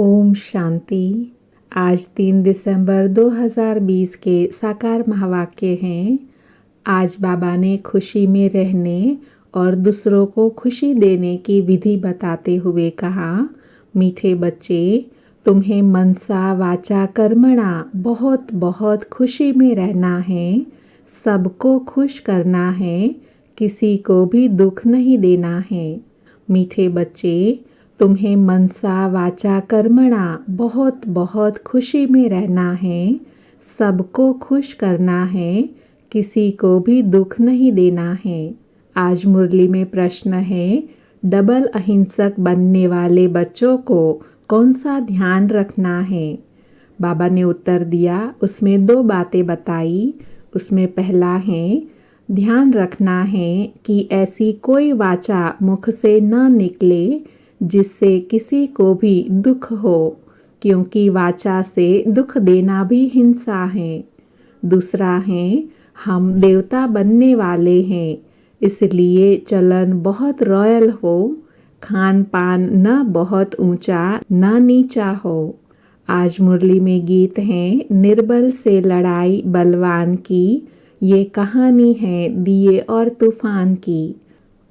ओम शांति। आज 3 दिसंबर 2020 के साकार महावाक्य हैं। आज बाबा ने खुशी में रहने और दूसरों को खुशी देने की विधि बताते हुए कहा, मीठे बच्चे, तुम्हें मनसा वाचा कर्मणा बहुत बहुत खुशी में रहना है, सबको खुश करना है, किसी को भी दुख नहीं देना है। मीठे बच्चे, तुम्हें मनसा वाचा कर्मणा बहुत बहुत खुशी में रहना है, सबको खुश करना है, किसी को भी दुख नहीं देना है। आज मुरली में प्रश्न है, डबल अहिंसक बनने वाले बच्चों को कौन सा ध्यान रखना है? बाबा ने उत्तर दिया, उसमें 2 बातें बताई। उसमें पहला है, ध्यान रखना है कि ऐसी कोई वाचा मुख से न निकले जिससे किसी को भी दुख हो, क्योंकि वाचा से दुख देना भी हिंसा है। दूसरा है, हम देवता बनने वाले हैं, इसलिए चलन बहुत रॉयल हो, खान पान न बहुत ऊंचा न नीचा हो। आज मुरली में गीत हैं, निर्बल से लड़ाई बलवान की, ये कहानी है दिए और तूफान की।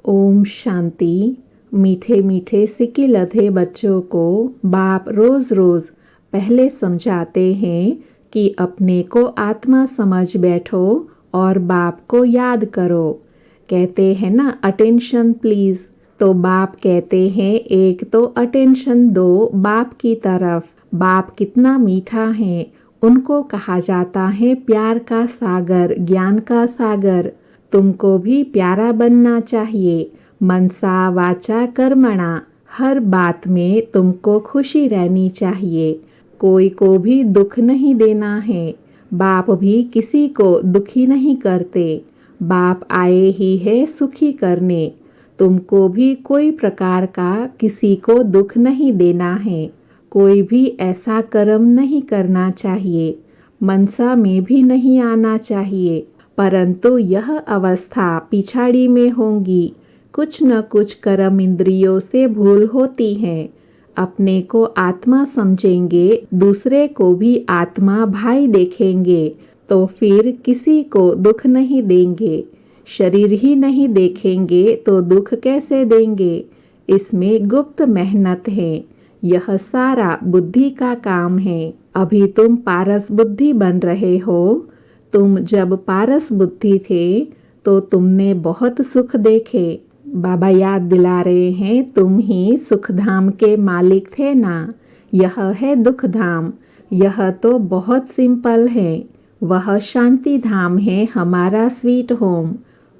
ओम शांति। मीठे मीठे सिक्के लधे बच्चों को बाप रोज़ रोज़ पहले समझाते हैं कि अपने को आत्मा समझ बैठो और बाप को याद करो। कहते हैं ना, अटेंशन प्लीज़, तो बाप कहते हैं एक तो अटेंशन दो बाप की तरफ। बाप कितना मीठा है, उनको कहा जाता है प्यार का सागर, ज्ञान का सागर। तुमको भी प्यारा बनना चाहिए। मनसा वाचा कर्मणा, हर बात में तुमको खुशी रहनी चाहिए, कोई को भी दुख नहीं देना है। बाप भी किसी को दुखी नहीं करते, बाप आए ही है सुखी करने। तुमको भी कोई प्रकार का किसी को दुख नहीं देना है, कोई भी ऐसा कर्म नहीं करना चाहिए, मनसा में भी नहीं आना चाहिए। परंतु यह अवस्था पिछाड़ी में होंगी, कुछ न कुछ कर्म इंद्रियों से भूल होती है। अपने को आत्मा समझेंगे, दूसरे को भी आत्मा भाई देखेंगे, तो फिर किसी को दुख नहीं देंगे। शरीर ही नहीं देखेंगे तो दुख कैसे देंगे? इसमें गुप्त मेहनत है, यह सारा बुद्धि का काम है। अभी तुम पारस बुद्धि बन रहे हो। तुम जब पारस बुद्धि थे तो तुमने बहुत सुख देखे। बाबा याद दिला रहे हैं, तुम ही सुखधाम के मालिक थे ना। यह है दुखधाम, यह तो बहुत सिंपल है। वह शांति धाम है, हमारा स्वीट होम।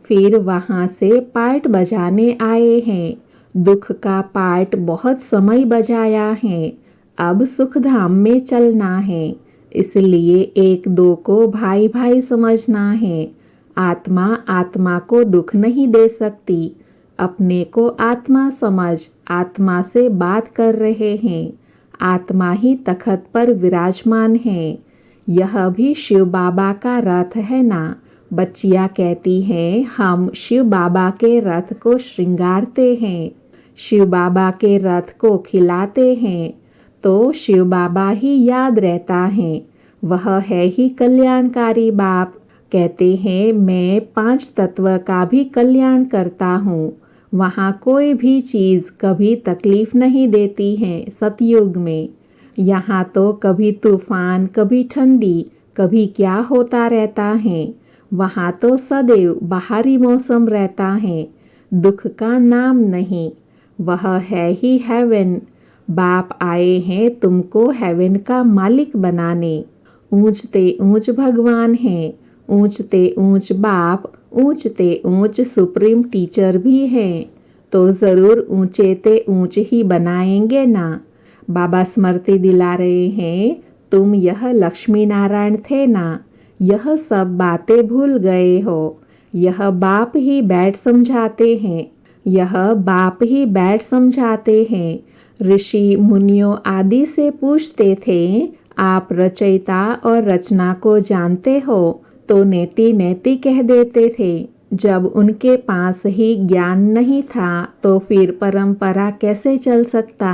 फिर वहाँ से पार्ट बजाने आए हैं, दुख का पार्ट बहुत समय बजाया है, अब सुखधाम में चलना है। इसलिए 1-2 को भाई भाई समझना है। आत्मा आत्मा को दुख नहीं दे सकती। अपने को आत्मा समझ, आत्मा से बात कर रहे हैं, आत्मा ही तखत पर विराजमान है। यह भी शिव बाबा का रथ है ना। बच्चियाँ कहती हैं, हम शिव बाबा के रथ को श्रृंगारते हैं, शिव बाबा के रथ को खिलाते हैं, तो शिव बाबा ही याद रहता है। वह है ही कल्याणकारी बाप। कहते हैं, मैं 5 तत्व का भी कल्याण करता हूँ। वहाँ कोई भी चीज़ कभी तकलीफ नहीं देती है सतयुग में। यहाँ तो कभी तूफान, कभी ठंडी, कभी क्या होता रहता है। वहाँ तो सदैव बाहरी मौसम रहता है, दुख का नाम नहीं। वह है ही हेवन। बाप आए हैं तुमको हेवन का मालिक बनाने। ऊंचते ऊंच भगवान हैं, ऊंचते ऊंच बाप, ऊंचते ऊंच सुप्रीम टीचर भी हैं, तो ज़रूर ऊंचे ते ऊंच ही बनाएंगे ना। बाबा स्मृति दिला रहे हैं, तुम यह लक्ष्मी नारायण थे ना, यह सब बातें भूल गए हो। यह बाप ही बैठ समझाते हैं, यह बाप ही बैठ समझाते हैं। ऋषि मुनियों आदि से पूछते थे, आप रचयिता और रचना को जानते हो? तो नेति नेति कह देते थे। जब उनके पास ही ज्ञान नहीं था तो फिर परंपरा कैसे चल सकता?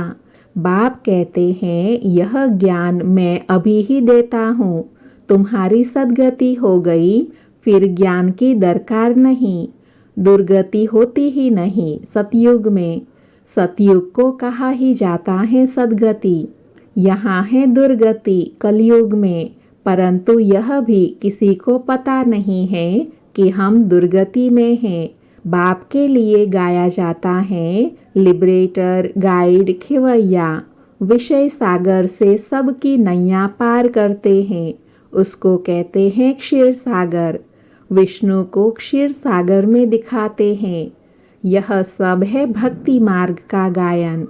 बाप कहते हैं यह ज्ञान मैं अभी ही देता हूँ, तुम्हारी सद्गति हो गई, फिर ज्ञान की दरकार नहीं। दुर्गति होती ही नहीं सतयुग में। सतयुग को कहा ही जाता है सद्गति। यहाँ है दुर्गति कलयुग में, परंतु यह भी किसी को पता नहीं है कि हम दुर्गति में हैं। बाप के लिए गाया जाता है लिबरेटर, गाइड, खिवैया। विषय सागर से सबकी नैया पार करते हैं, उसको कहते हैं क्षीर सागर। विष्णु को क्षीर सागर में दिखाते हैं। यह सब है भक्ति मार्ग का गायन।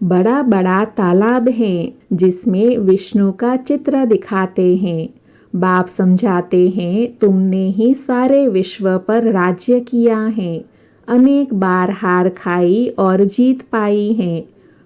बड़ा बड़ा तालाब है जिसमें विष्णु का चित्र दिखाते हैं। बाप समझाते हैं तुमने ही सारे विश्व पर राज्य किया है, अनेक बार हार खाई और जीत पाई है।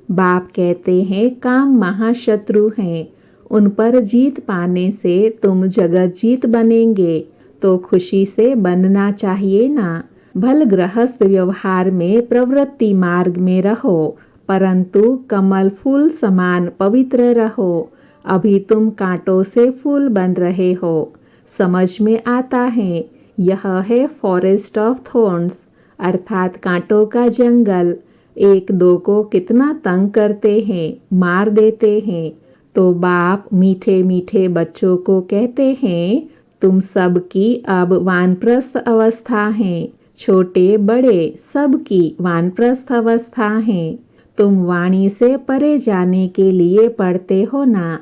बाप कहते हैं काम महाशत्रु हैं, उन पर जीत पाने से तुम जगत जीत बनेंगे, तो खुशी से बनना चाहिए ना। भल गृहस्थ व्यवहार में प्रवृत्ति मार्ग में रहो, परंतु कमल फूल समान पवित्र रहो। अभी तुम कांटों से फूल बन रहे हो। समझ में आता है यह है फॉरेस्ट ऑफ थॉर्न्स, अर्थात कांटों का जंगल। एक दो को कितना तंग करते हैं, मार देते हैं। तो बाप मीठे मीठे बच्चों को कहते हैं तुम सबकी अब वानप्रस्थ अवस्था है, छोटे बड़े सबकी वानप्रस्थ अवस्था है। तुम वाणी से परे जाने के लिए पढ़ते हो ना।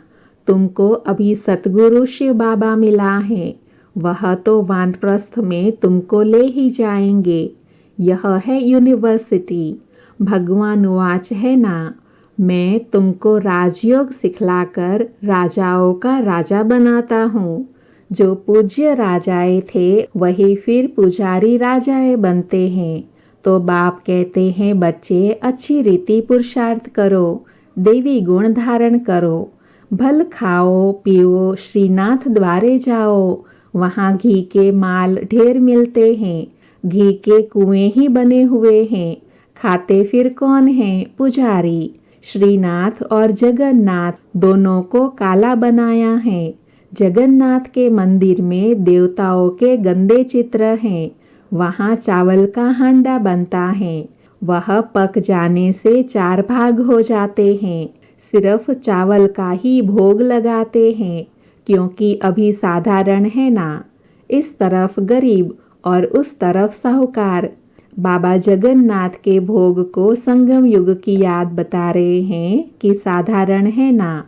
तुमको अभी सतगुरु शिव बाबा मिला है, वह तो वानप्रस्थ में तुमको ले ही जाएंगे। यह है यूनिवर्सिटी। भगवान वाच है ना, मैं तुमको राजयोग सिखलाकर राजाओं का राजा बनाता हूँ। जो पूज्य राजाएं थे वही फिर पुजारी राजाएं बनते हैं। तो बाप कहते हैं बच्चे अच्छी रीति पुरुषार्थ करो, देवी गुण धारण करो, भल खाओ पियो, श्रीनाथ द्वारे जाओ, वहाँ घी के माल ढेर मिलते हैं। घी के कुएं ही बने हुए हैं, खाते फिर कौन हैं? पुजारी। श्रीनाथ और जगन्नाथ दोनों को काला बनाया है। जगन्नाथ के मंदिर में देवताओं के गंदे चित्र हैं। वहाँ चावल का हांडा बनता है, वह पक जाने से 4 भाग हो जाते हैं। सिर्फ चावल का ही भोग लगाते हैं, क्योंकि अभी साधारण है ना। इस तरफ गरीब और उस तरफ साहूकार। बाबा जगन्नाथ के भोग को संगम युग की याद बता रहे हैं कि साधारण है ना,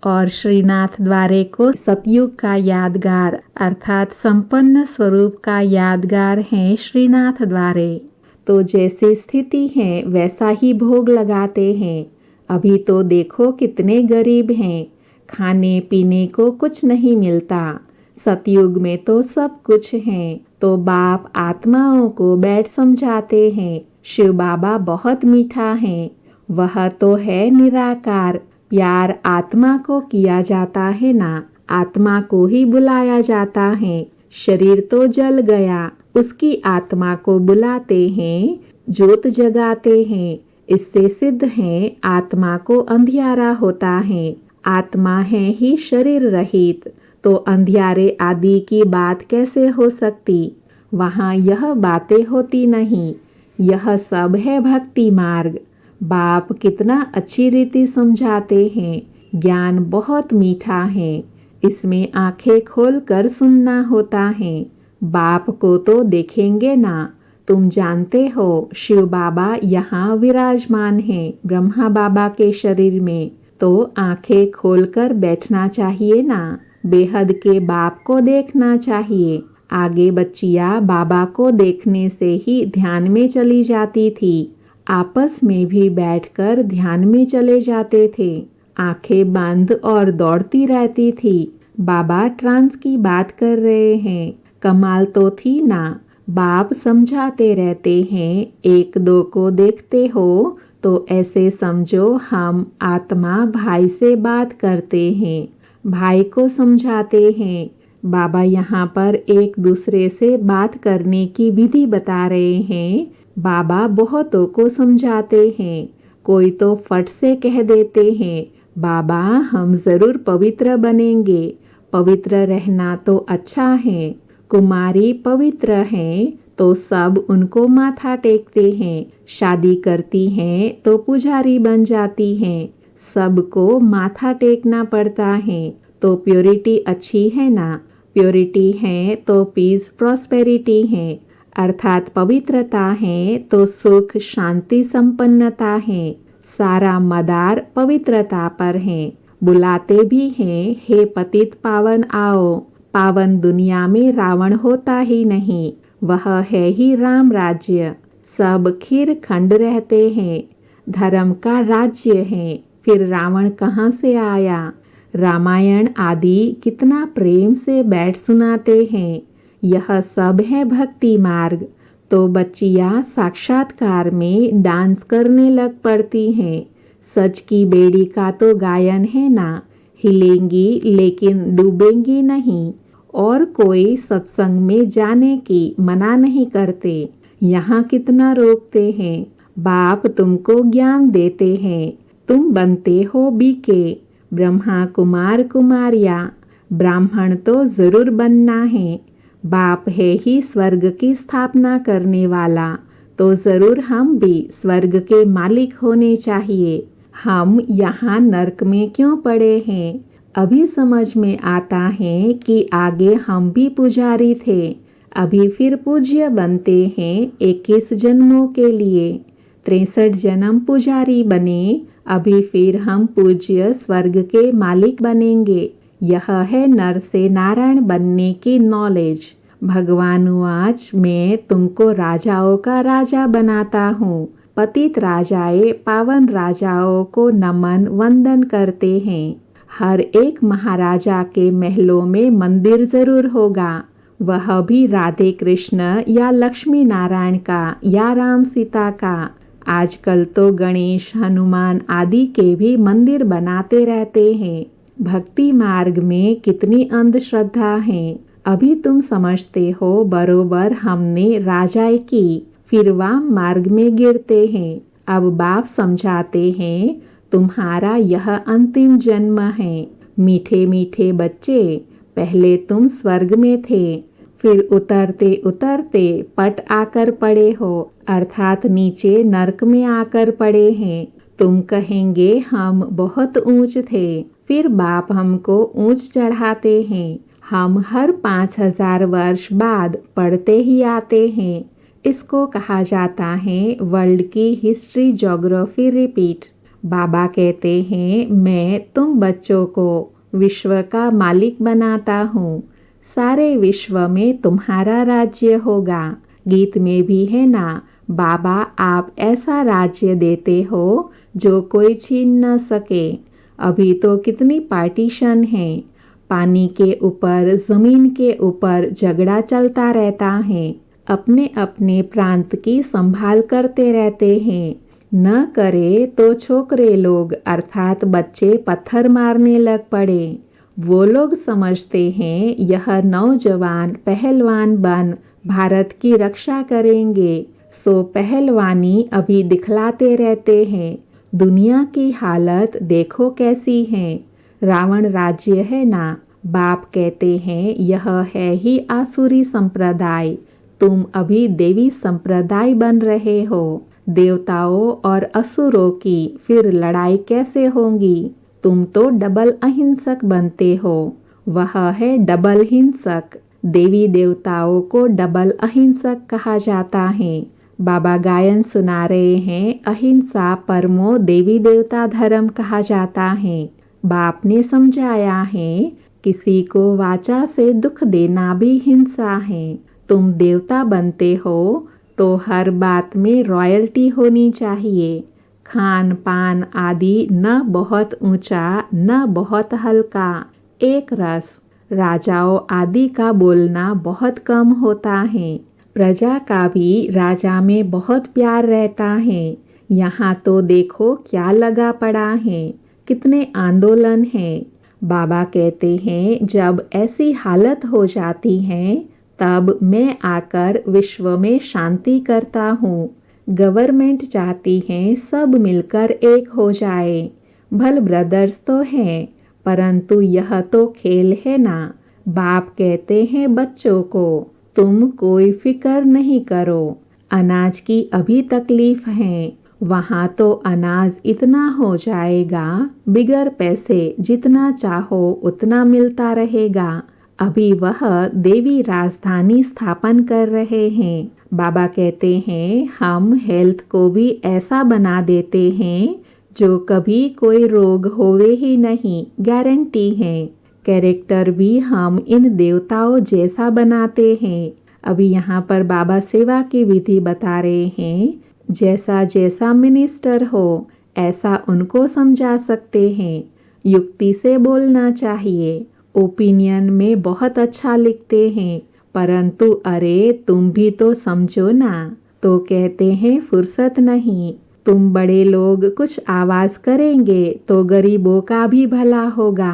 और श्रीनाथ द्वारे को सतयुग का यादगार अर्थात संपन्न स्वरूप का यादगार है श्रीनाथ द्वारे। तो जैसी स्थिति है वैसा ही भोग लगाते हैं। अभी तो देखो कितने गरीब हैं, खाने पीने को कुछ नहीं मिलता। सतयुग में तो सब कुछ है। तो बाप आत्माओं को बैठ समझाते हैं शिव बाबा बहुत मीठा है, वह तो है निराकार। प्यार आत्मा को किया जाता है ना, आत्मा को ही बुलाया जाता है। शरीर तो जल गया, उसकी आत्मा को बुलाते हैं, ज्योत जगाते हैं। इससे सिद्ध है आत्मा को अंधियारा होता है। आत्मा है ही शरीर रहित, तो अंधियारे आदि की बात कैसे हो सकती? वहाँ यह बातें होती नहीं। यह सब है भक्ति मार्ग। बाप कितना अच्छी रीति समझाते हैं। ज्ञान बहुत मीठा है, इसमें आंखें खोल कर सुनना होता है। बाप को तो देखेंगे ना। तुम जानते हो शिव बाबा यहाँ विराजमान हैं ब्रह्मा बाबा के शरीर में, तो आंखें खोलकर बैठना चाहिए ना। बेहद के बाप को देखना चाहिए। आगे बच्चियाँ बाबा को देखने से ही ध्यान में चली जाती थी। आपस में भी बैठकर ध्यान में चले जाते थे। आंखें बंद और दौड़ती रहती थी। बाबा ट्रांस की बात कर रहे हैं। कमाल तो थी ना। बाप समझाते रहते हैं, एक दो को देखते हो तो ऐसे समझो हम आत्मा भाई से बात करते हैं। भाई को समझाते हैं। बाबा यहाँ पर एक दूसरे से बात करने की विधि बता रहे हैं। बाबा बहुतों को समझाते हैं। कोई तो फट से कह देते हैं, बाबा हम जरूर पवित्र बनेंगे, पवित्र रहना तो अच्छा है। कुमारी पवित्र हैं तो सब उनको माथा टेकते हैं, शादी करती हैं तो पुजारी बन जाती हैं, सबको माथा टेकना पड़ता है। तो प्योरिटी अच्छी है ना? प्योरिटी है तो पीस प्रॉस्पेरिटी है, अर्थात पवित्रता है तो सुख शांति संपन्नता है। सारा मदार पवित्रता पर है। बुलाते भी हैं, हे पतित पावन आओ। पावन दुनिया में रावण होता ही नहीं, वह है ही राम राज्य। सब खीर खंड रहते हैं, धर्म का राज्य है, फिर रावण कहाँ से आया? रामायण आदि कितना प्रेम से बैठ सुनाते हैं। यह सब है भक्ति मार्ग। तो बच्चियाँ साक्षात्कार में डांस करने लग पड़ती हैं। सच की बेड़ी का तो गायन है ना, हिलेंगी लेकिन डूबेंगी नहीं। और कोई सत्संग में जाने की मना नहीं करते, यहाँ कितना रोकते हैं। बाप तुमको ज्ञान देते हैं, तुम बनते हो बीके। ब्रह्मा कुमार कुमारियाँ, ब्राह्मण तो जरूर बनना है। बाप है ही स्वर्ग की स्थापना करने वाला, तो जरूर हम भी स्वर्ग के मालिक होने चाहिए। हम यहाँ नरक में क्यों पड़े हैं? अभी समझ में आता है कि आगे हम भी पुजारी थे, अभी फिर पूज्य बनते हैं 21 जन्मों के लिए। 63 जन्म पुजारी बने, अभी फिर हम पूज्य स्वर्ग के मालिक बनेंगे। यह है नर से नारायण बनने की नॉलेज। भगवानुवाच मैं तुमको राजाओं का राजा बनाता हूँ। पतित राजाएं पावन राजाओं को नमन वंदन करते हैं। हर एक महाराजा के महलों में मंदिर जरूर होगा, वह भी राधे कृष्ण या लक्ष्मी नारायण का या राम सीता का। आजकल तो गणेश हनुमान आदि के भी मंदिर बनाते रहते हैं। भक्ति मार्ग में कितनी अंधश्रद्धा है। अभी तुम समझते हो बरोबर हमने राजाई की, फिर वाम मार्ग में गिरते हैं। अब बाप समझाते हैं, तुम्हारा यह अंतिम जन्म है। मीठे मीठे बच्चे, पहले तुम स्वर्ग में थे, फिर उतरते उतरते पट आकर पड़े हो, अर्थात नीचे नरक में आकर पड़े हैं। तुम कहेंगे हम बहुत ऊंच थे, फिर बाप हमको ऊंच चढ़ाते हैं। हम हर 5000 वर्ष बाद पढ़ते ही आते हैं। इसको कहा जाता है वर्ल्ड की हिस्ट्री ज्योग्राफी रिपीट। बाबा कहते हैं मैं तुम बच्चों को विश्व का मालिक बनाता हूँ, सारे विश्व में तुम्हारा राज्य होगा। गीत में भी है ना, बाबा आप ऐसा राज्य देते हो जो कोई छीन न सके। अभी तो कितनी पार्टीशन है, पानी के ऊपर जमीन के ऊपर झगड़ा चलता रहता है। अपने अपने प्रांत की संभाल करते रहते हैं। न करे तो छोकरे लोग अर्थात बच्चे पत्थर मारने लग पड़े। वो लोग समझते हैं यह नौजवान पहलवान बन भारत की रक्षा करेंगे, सो पहलवानी अभी दिखलाते रहते हैं। दुनिया की हालत देखो कैसी है। रावण राज्य है ना। बाप कहते हैं यह है ही आसुरी संप्रदाय, तुम अभी देवी संप्रदाय बन रहे हो। देवताओं और असुरों की फिर लड़ाई कैसे होगी? तुम तो डबल अहिंसक बनते हो, वह है डबल हिंसक। देवी देवताओं को डबल अहिंसक कहा जाता है। बाबा गायन सुना रहे हैं, अहिंसा परमो देवी देवता धर्म कहा जाता है। बाप ने समझाया है किसी को वाचा से दुख देना भी हिंसा है। तुम देवता बनते हो तो हर बात में रॉयल्टी होनी चाहिए। खान पान आदि न बहुत ऊंचा न बहुत हल्का, एक रस। राजाओं आदि का बोलना बहुत कम होता है। प्रजा का भी राजा में बहुत प्यार रहता है। यहाँ तो देखो क्या लगा पड़ा है, कितने आंदोलन हैं। बाबा कहते हैं जब ऐसी हालत हो जाती है तब मैं आकर विश्व में शांति करता हूँ। गवर्नमेंट चाहती है सब मिलकर एक हो जाए। भल ब्रदर्स तो हैं, परंतु यह तो खेल है ना। बाप कहते हैं बच्चों को, तुम कोई फिक्र नहीं करो, अनाज की अभी तकलीफ है, वहाँ तो अनाज इतना हो जाएगा, बिगर पैसे जितना चाहो उतना मिलता रहेगा। अभी वह देवी राजधानी स्थापन कर रहे हैं। बाबा कहते हैं हम हेल्थ को भी ऐसा बना देते हैं जो कभी कोई रोग होवे ही नहीं, गारंटी है। कैरेक्टर भी हम इन देवताओं जैसा बनाते हैं। अभी यहाँ पर बाबा सेवा की विधि बता रहे हैं। जैसा जैसा मिनिस्टर हो ऐसा उनको समझा सकते हैं। युक्ति से बोलना चाहिए। ओपिनियन में बहुत अच्छा लिखते हैं, परंतु अरे तुम भी तो समझो ना, तो कहते हैं फुर्सत नहीं। तुम बड़े लोग कुछ आवाज़ करेंगे तो गरीबों का भी भला होगा।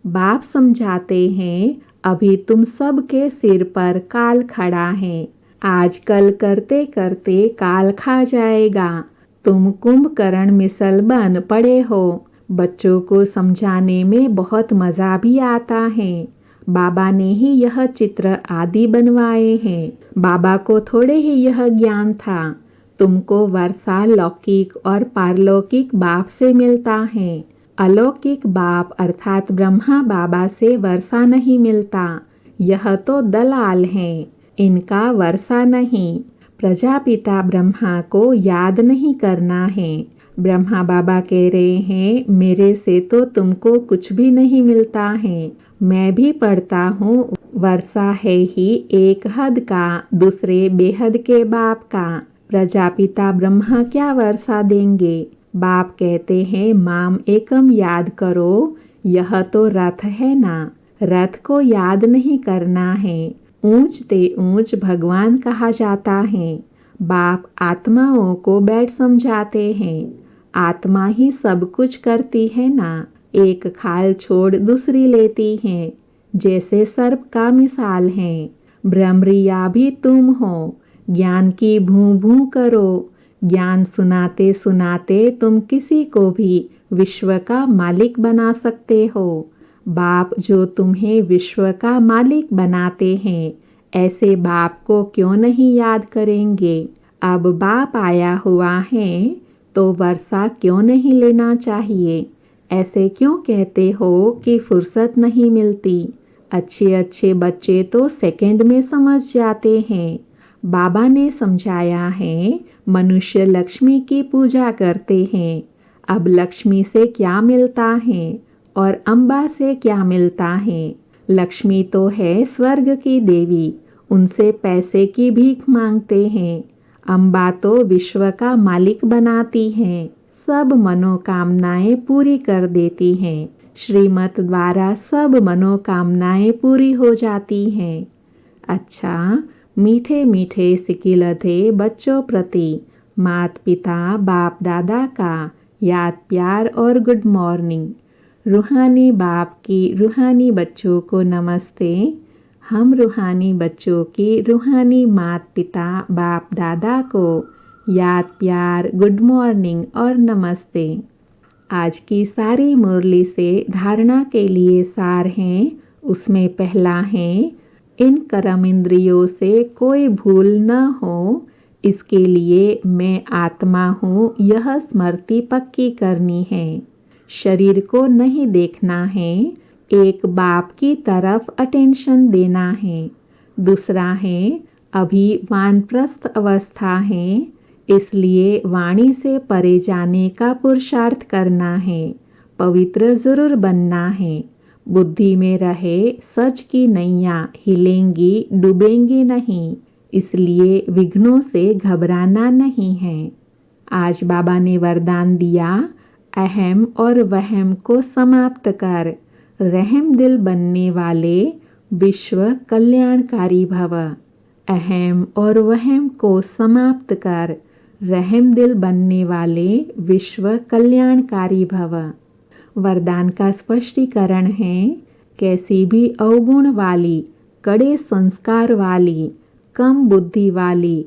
बाप समझाते हैं अभी तुम सब के सिर पर काल खड़ा है, आजकल करते करते काल खा जाएगा। तुम कुंभकर्ण मिसल बन पड़े हो। बच्चों को समझाने में बहुत मज़ा भी आता है। बाबा ने ही यह चित्र आदि बनवाए हैं। बाबा को थोड़े ही यह ज्ञान था। तुमको वर्षा लौकिक और पारलौकिक बाप से मिलता है। अलौकिक बाप अर्थात ब्रह्मा बाबा से वर्षा नहीं मिलता। यह तो दलाल हैं, इनका वर्षा नहीं। प्रजापिता ब्रह्मा को याद नहीं करना है। ब्रह्मा बाबा कह रहे हैं मेरे से तो तुमको कुछ भी नहीं मिलता है। मैं भी पढ़ता हूँ वर्षा है ही एक हद का, दूसरे बेहद के बाप का। प्रजापिता ब्रह्मा क्या वर्षा देंगे। बाप कहते हैं माम एकम याद करो। यह तो रथ है ना, रथ को याद नहीं करना है। ऊंच ते ऊंच भगवान कहा जाता है। बाप आत्माओं को बैठ समझाते हैं। आत्मा ही सब कुछ करती है ना, एक खाल छोड़ दूसरी लेती है। जैसे सर्प का मिसाल है। ब्रह्मरिया भी तुम हो। ज्ञान की भूं भूं करो। ज्ञान सुनाते सुनाते तुम किसी को भी विश्व का मालिक बना सकते हो। बाप जो तुम्हें विश्व का मालिक बनाते हैं, ऐसे बाप को क्यों नहीं याद करेंगे। अब बाप आया हुआ है तो वर्षा क्यों नहीं लेना चाहिए। ऐसे क्यों कहते हो कि फुर्सत नहीं मिलती। अच्छे अच्छे बच्चे तो सेकंड में समझ जाते हैं। बाबा ने समझाया है मनुष्य लक्ष्मी की पूजा करते हैं। अब लक्ष्मी से क्या मिलता है और अम्बा से क्या मिलता है। लक्ष्मी तो है स्वर्ग की देवी, उनसे पैसे की भीख मांगते हैं। अम्बा तो विश्व का मालिक बनाती हैं, सब मनोकामनाएं पूरी कर देती हैं। श्रीमत द्वारा सब मनोकामनाएं पूरी हो जाती हैं। अच्छा, मीठे मीठे सिकिलधे बच्चों प्रति मात पिता बाप दादा का याद प्यार और गुड मॉर्निंग। रूहानी बाप की रूहानी बच्चों को नमस्ते। हम रूहानी बच्चों की रूहानी मात पिता बाप दादा को याद प्यार गुड मॉर्निंग और नमस्ते। आज की सारी मुरली से धारणा के लिए सार हैं। उसमें पहला है इन कर्म इंद्रियों से कोई भूल न हो, इसके लिए मैं आत्मा हूँ यह स्मृति पक्की करनी है। शरीर को नहीं देखना है, एक बाप की तरफ अटेंशन देना है। दूसरा है अभी वानप्रस्थ अवस्था है, इसलिए वाणी से परे जाने का पुरुषार्थ करना है। पवित्र जरूर बनना है। बुद्धि में रहे सच की नैया हिलेंगी डूबेंगी नहीं, इसलिए विघ्नों से घबराना नहीं है। आज बाबा ने वरदान दिया अहम और वहम को समाप्त कर रहम दिल बनने वाले विश्व कल्याणकारी भव। अहम और वहम को समाप्त कर रहम दिल बनने वाले विश्व कल्याणकारी भव। वरदान का स्पष्टीकरण है कैसी भी अवगुण वाली, कड़े संस्कार वाली, कम बुद्धि वाली,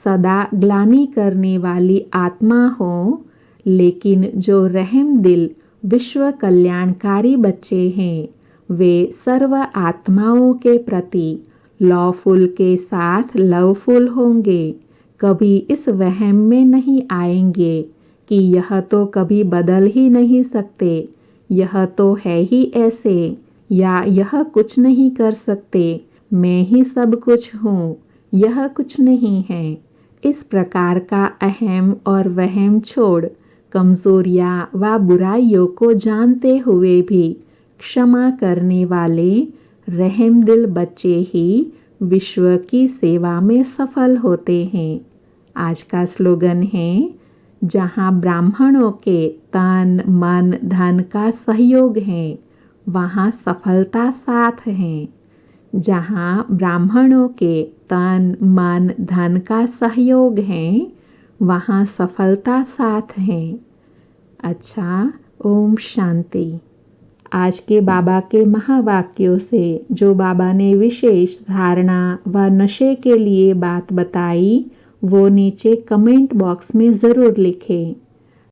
सदा ग्लानि करने वाली आत्मा हो, लेकिन जो रहम दिल विश्व कल्याणकारी बच्चे हैं वे सर्व आत्माओं के प्रति लवफुल के साथ लवफुल होंगे। कभी इस वहम में नहीं आएंगे कि यह तो कभी बदल ही नहीं सकते, यह तो है ही ऐसे, या यह कुछ नहीं कर सकते, मैं ही सब कुछ हूँ, यह कुछ नहीं है। इस प्रकार का अहम और वहम छोड़ कमजोरियाँ व बुराइयों को जानते हुए भी क्षमा करने वाले रहम दिल बच्चे ही विश्व की सेवा में सफल होते हैं। आज का स्लोगन है, जहाँ ब्राह्मणों के तन मन धन का सहयोग है वहाँ सफलता साथ है। जहाँ ब्राह्मणों के तन मन धन का सहयोग है वहाँ सफलता साथ है। अच्छा, ओम शांति। आज के बाबा के महावाक्यों से जो बाबा ने विशेष धारणा व नशे के लिए बात बताई वो नीचे कमेंट बॉक्स में ज़रूर लिखें।